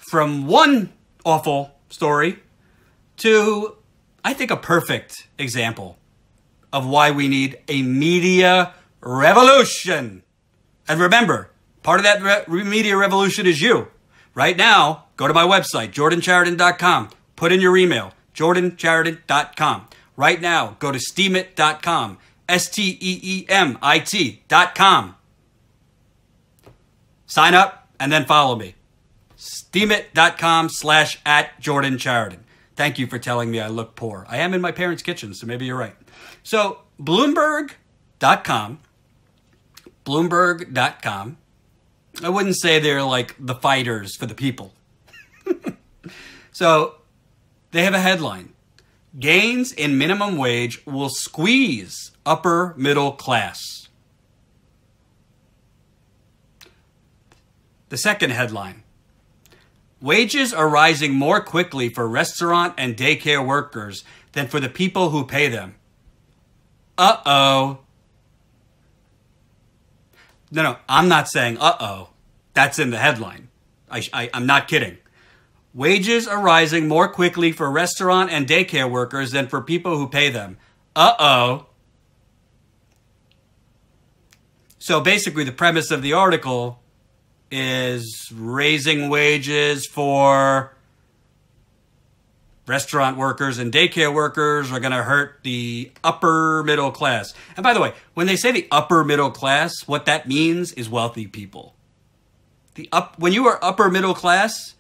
from one awful story to, I think, a perfect example of why we need a media revolution. And remember, part of that media revolution is you. Right now, go to my website, jordanchariton.com. Put in your email, jordanchariton.com. Right now, go to steemit.com, STEEMIT.com. Sign up and then follow me. steemit.com/@JordanChariton. Thank you for telling me I look poor. I am in my parents' kitchen, so maybe you're right. So, Bloomberg.com. I wouldn't say they're like the fighters for the people. So, they have a headline. Gains in minimum wage will squeeze upper middle class. The second headline. Wages are rising more quickly for restaurant and daycare workers than for the people who pay them. Uh-oh. No, I'm not saying uh-oh. That's in the headline. I'm not kidding. Wages are rising more quickly for restaurant and daycare workers than for people who pay them. Uh-oh. So basically the premise of the article is raising wages for restaurant workers and daycare workers are going to hurt the upper middle class. And by the way, when they say the upper middle class, what that means is wealthy people. When you are upper middle class,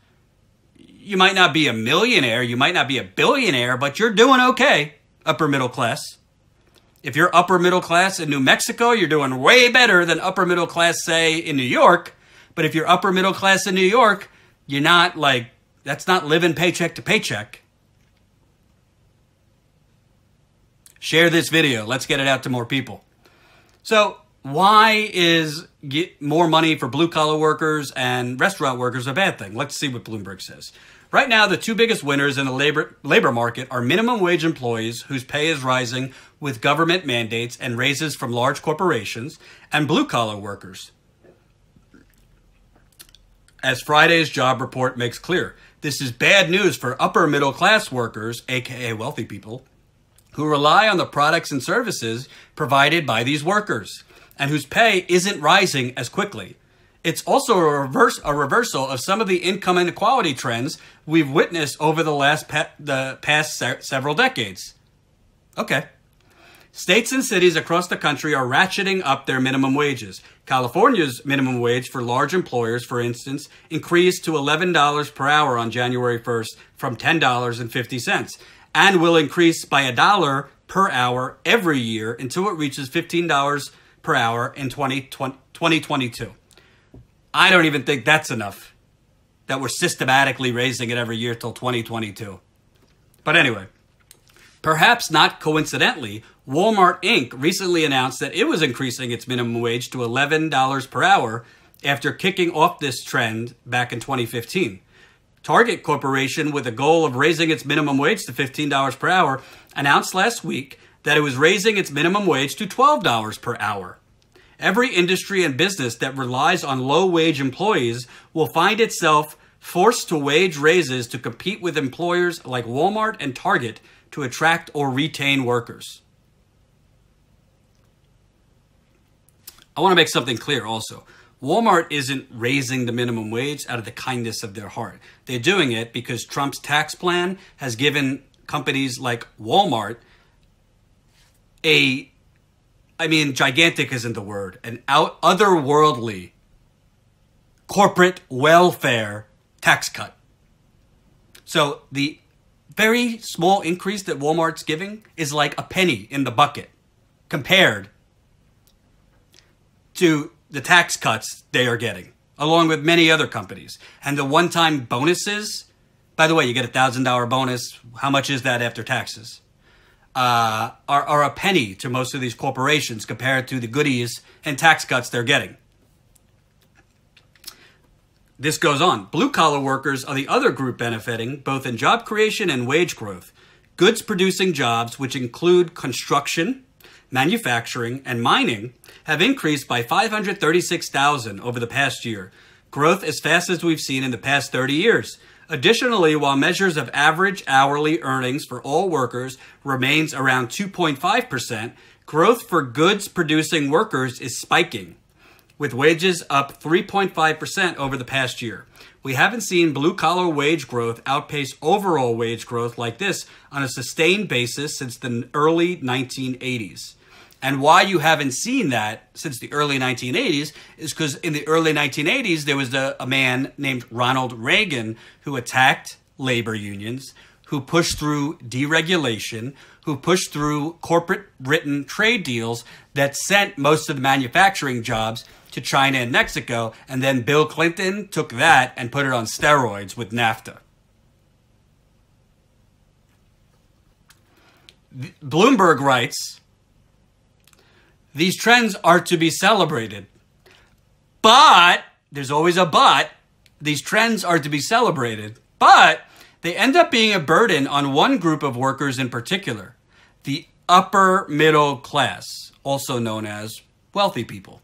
you might not be a millionaire, you might not be a billionaire, but you're doing okay, upper middle class. If you're upper middle class in New Mexico, you're doing way better than upper middle class, say, in New York. But if you're upper middle class in New York, you're not like, that's not living paycheck to paycheck. Share this video. Let's get it out to more people. So why is more money for blue-collar workers and restaurant workers a bad thing? Let's see what Bloomberg says. Right now, the two biggest winners in the labor market are minimum wage employees whose pay is rising with government mandates and raises from large corporations, and blue-collar workers. As Friday's job report makes clear, this is bad news for upper middle class workers, aka wealthy people, who rely on the products and services provided by these workers and whose pay isn't rising as quickly. It's also a reversal of some of the income inequality trends we've witnessed over the past several decades. Okay. States and cities across the country are ratcheting up their minimum wages. California's minimum wage for large employers, for instance, increased to $11 per hour on January 1st from $10.50 and will increase by $1 per hour every year until it reaches $15 per hour in 2022. I don't even think that's enough, that we're systematically raising it every year till 2022. But anyway, perhaps not coincidentally, Walmart Inc. recently announced that it was increasing its minimum wage to $11 per hour after kicking off this trend back in 2015. Target Corporation, with a goal of raising its minimum wage to $15 per hour, announced last week that it was raising its minimum wage to $12 per hour. Every industry and business that relies on low-wage employees will find itself forced to wage raises to compete with employers like Walmart and Target to attract or retain workers. I want to make something clear also. Walmart isn't raising the minimum wage out of the kindness of their heart. They're doing it because Trump's tax plan has given companies like Walmart gigantic isn't the word, an otherworldly corporate welfare tax cut. So the very small increase that Walmart's giving is like a penny in the bucket compared to the tax cuts they are getting, along with many other companies. And the one-time bonuses, by the way, you get a $1,000 bonus. How much is that after taxes? Are a penny to most of these corporations compared to the goodies and tax cuts they're getting. This goes on. Blue-collar workers are the other group benefiting, both in job creation and wage growth. Goods-producing jobs, which include construction, manufacturing, and mining, have increased by 536,000 over the past year. growth as fast as we've seen in the past 30 years. Additionally, while measures of average hourly earnings for all workers remains around 2.5%, growth for goods-producing workers is spiking, with wages up 3.5% over the past year. We haven't seen blue-collar wage growth outpace overall wage growth like this on a sustained basis since the early 1980s. And why you haven't seen that since the early 1980s is because in the early 1980s, there was a man named Ronald Reagan who attacked labor unions, who pushed through deregulation, who pushed through corporate-written trade deals that sent most of the manufacturing jobs to China and Mexico, and then Bill Clinton took that and put it on steroids with NAFTA. Bloomberg writes, these trends are to be celebrated. But, there's always a but, these trends are to be celebrated, but they end up being a burden on one group of workers in particular, the upper middle class, also known as wealthy people.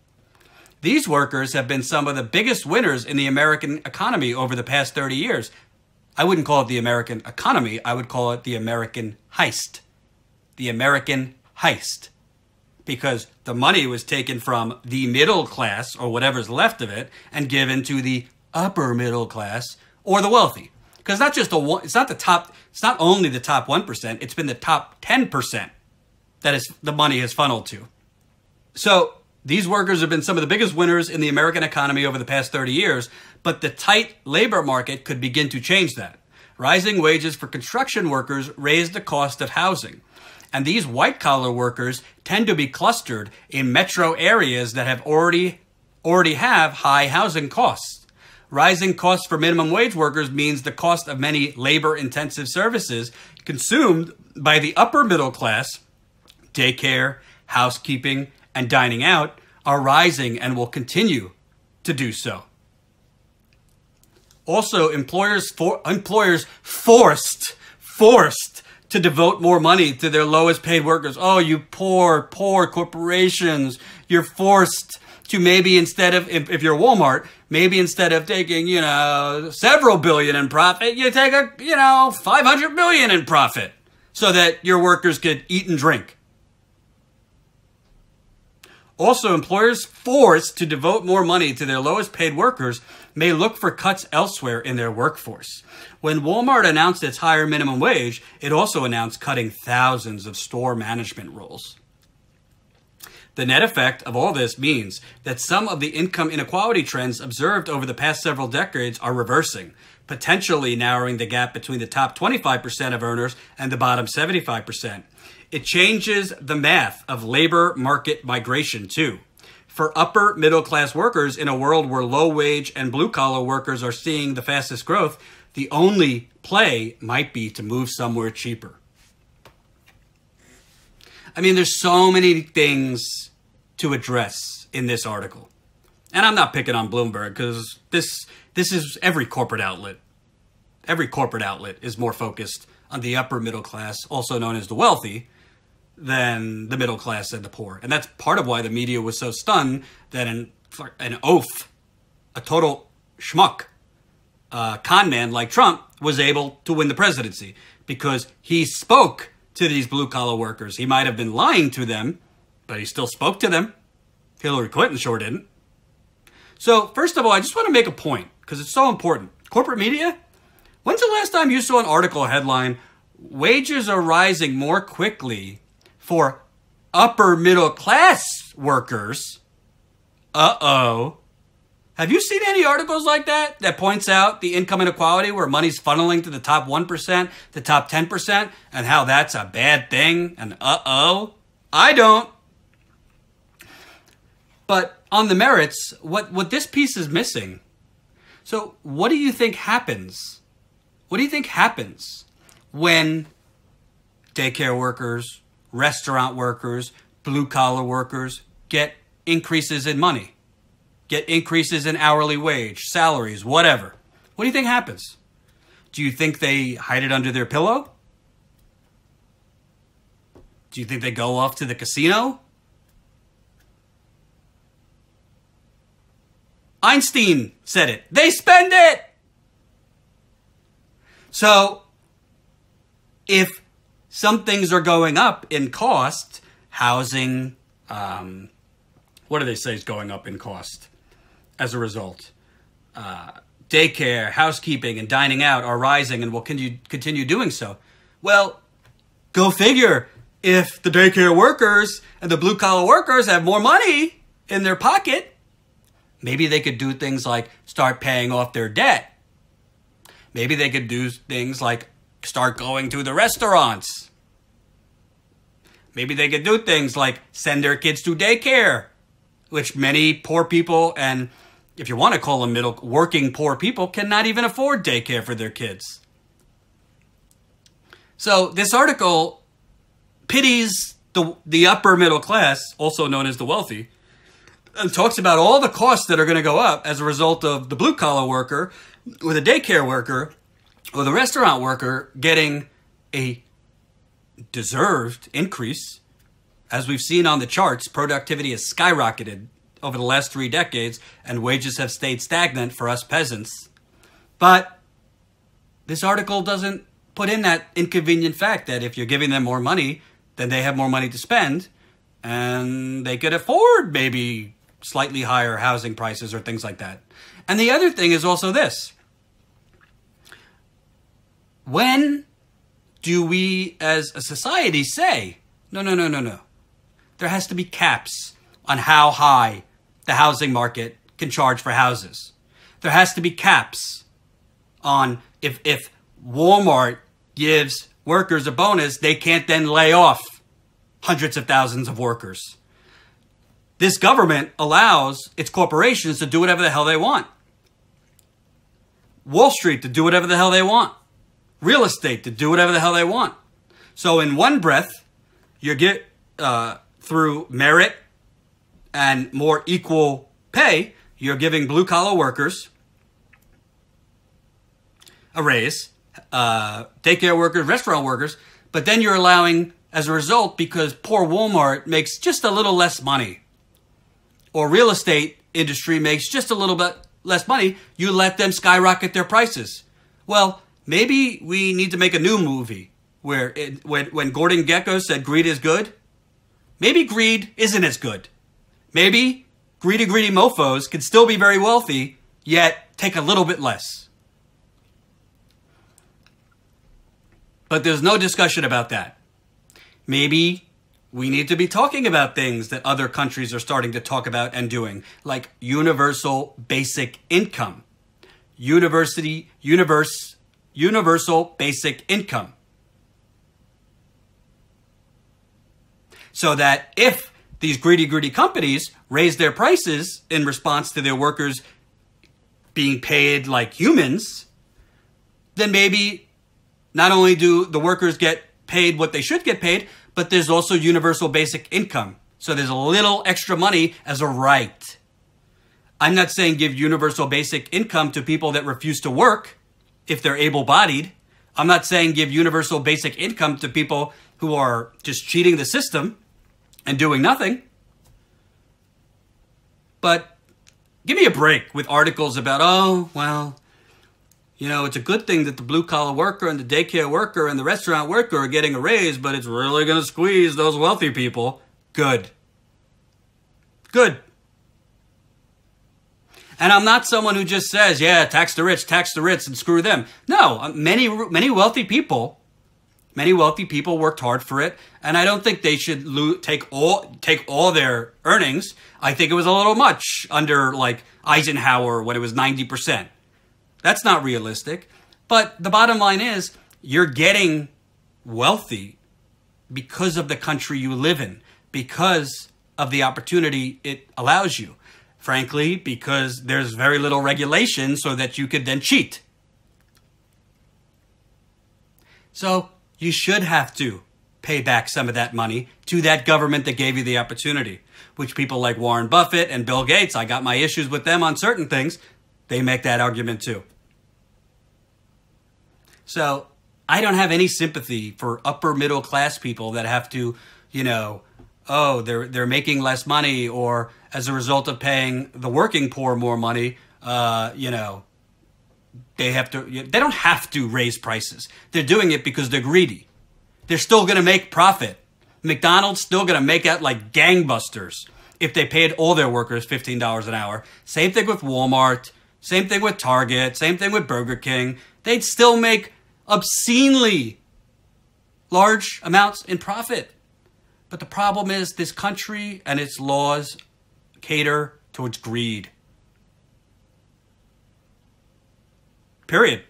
These workers have been some of the biggest winners in the American economy over the past 30 years. I wouldn't call it the American economy, I would call it the American heist. The American heist. Because the money was taken from the middle class, or whatever's left of it, and given to the upper middle class, or the wealthy. Because it's not only the top 1%, it's been the top 10% that the money has funneled to. So, these workers have been some of the biggest winners in the American economy over the past 30 years, but the tight labor market could begin to change that. Rising wages for construction workers raise the cost of housing. And these white-collar workers tend to be clustered in metro areas that have already have high housing costs. Rising costs for minimum wage workers means the cost of many labor-intensive services consumed by the upper middle class, daycare, housekeeping, and dining out, are rising and will continue to do so. Also, employers forced to devote more money to their lowest paid workers. Oh, you poor corporations. You're forced to maybe instead of, if you're Walmart, maybe instead of taking, several billion in profit, you take 500 million in profit so that your workers could eat and drink. Also, employers forced to devote more money to their lowest paid workers may look for cuts elsewhere in their workforce. When Walmart announced its higher minimum wage, it also announced cutting thousands of store management roles. The net effect of all this means that some of the income inequality trends observed over the past several decades are reversing, potentially narrowing the gap between the top 25% of earners and the bottom 75%. It changes the math of labor market migration, too. For upper middle class workers in a world where low wage and blue collar workers are seeing the fastest growth, the only play might be to move somewhere cheaper. I mean, there's so many things to address in this article. And I'm not picking on Bloomberg because this is every corporate outlet. Every corporate outlet is more focused on the upper middle class, also known as the wealthy, than the middle class and the poor. And that's part of why the media was so stunned that an oaf, a total schmuck, con man like Trump was able to win the presidency because he spoke to these blue-collar workers. He might have been lying to them, but he still spoke to them. Hillary Clinton sure didn't. So, first of all, I just want to make a point because it's so important. Corporate media? When's the last time you saw an article headline, wages are rising more quickly for upper middle class workers? Uh-oh. Have you seen any articles like that points out the income inequality where money's funneling to the top 1%, the top 10%, and how that's a bad thing? And uh-oh. I don't. But on the merits, what this piece is missing. So what do you think happens? What do you think happens when daycare workers, restaurant workers, blue-collar workers get increases in money, get increases in hourly wage, salaries, whatever? What do you think happens? Do you think they hide it under their pillow? Do you think they go off to the casino? Einstein said it. They spend it. So if some things are going up in cost, housing, what do they say is going up in cost as a result? Daycare, housekeeping, and dining out are rising and will continue doing so. Well, go figure. If the daycare workers and the blue-collar workers have more money in their pocket, maybe they could do things like start paying off their debt. Maybe they could do things like start going to the restaurants. Maybe they could do things like send their kids to daycare, which many poor people, and if you want to call them working poor people, cannot even afford daycare for their kids. So this article pities the upper middle class, also known as the wealthy, and talks about all the costs that are going to go up as a result of the blue-collar worker or the daycare worker or the restaurant worker getting a deserved increase. As we've seen on the charts, productivity has skyrocketed over the last 3 decades, and wages have stayed stagnant for us peasants. But this article doesn't put in that inconvenient fact that if you're giving them more money, then they have more money to spend, and they could afford maybe slightly higher housing prices or things like that. And the other thing is also this. When do we as a society say, no. There has to be caps on how high the housing market can charge for houses. There has to be caps on if Walmart gives workers a bonus, they can't then lay off hundreds of thousands of workers. This government allows its corporations to do whatever the hell they want. Wall Street to do whatever the hell they want. Real estate to do whatever the hell they want. So in one breath, you get through merit and more equal pay, you're giving blue-collar workers a raise, daycare workers, restaurant workers, but then you're allowing, as a result, because poor Walmart makes just a little less money, or real estate industry makes just a little bit less money, you let them skyrocket their prices. Well, maybe we need to make a new movie where when Gordon Gekko said greed is good, maybe greed isn't as good. Maybe greedy mofos can still be very wealthy, yet take a little bit less. But there's no discussion about that. Maybe we need to be talking about things that other countries are starting to talk about and doing, like universal basic income. Universal basic income. So that if these greedy companies raise their prices in response to their workers being paid like humans, then maybe not only do the workers get paid what they should get paid, but there's also universal basic income. So there's a little extra money as a right. I'm not saying give universal basic income to people that refuse to work if they're able-bodied. I'm not saying give universal basic income to people who are just cheating the system and doing nothing. But give me a break with articles about, oh, well, you know, it's a good thing that the blue-collar worker and the daycare worker and the restaurant worker are getting a raise, but it's really going to squeeze those wealthy people. Good. Good. And I'm not someone who just says, yeah, tax the rich, and screw them. No, many wealthy people worked hard for it, and I don't think they should take all their earnings. I think it was a little much under like Eisenhower when it was 90%. That's not realistic. But the bottom line is you're getting wealthy because of the country you live in, because of the opportunity it allows you. Frankly, because there's very little regulation so that you could then cheat. So you should have to pay back some of that money to that government that gave you the opportunity, which people like Warren Buffett and Bill Gates, I got my issues with them on certain things, they make that argument too. So I don't have any sympathy for upper middle class people that have to, you know, oh, they're making less money, or as a result of paying the working poor more money, they don't have to raise prices. They're doing it because they're greedy. They're still going to make profit. McDonald's still going to make out like gangbusters if they paid all their workers $15 an hour. Same thing with Walmart. Same thing with Target. Same thing with Burger King. They'd still make obscenely large amounts in profit. But the problem is this country and its laws cater towards greed. Period.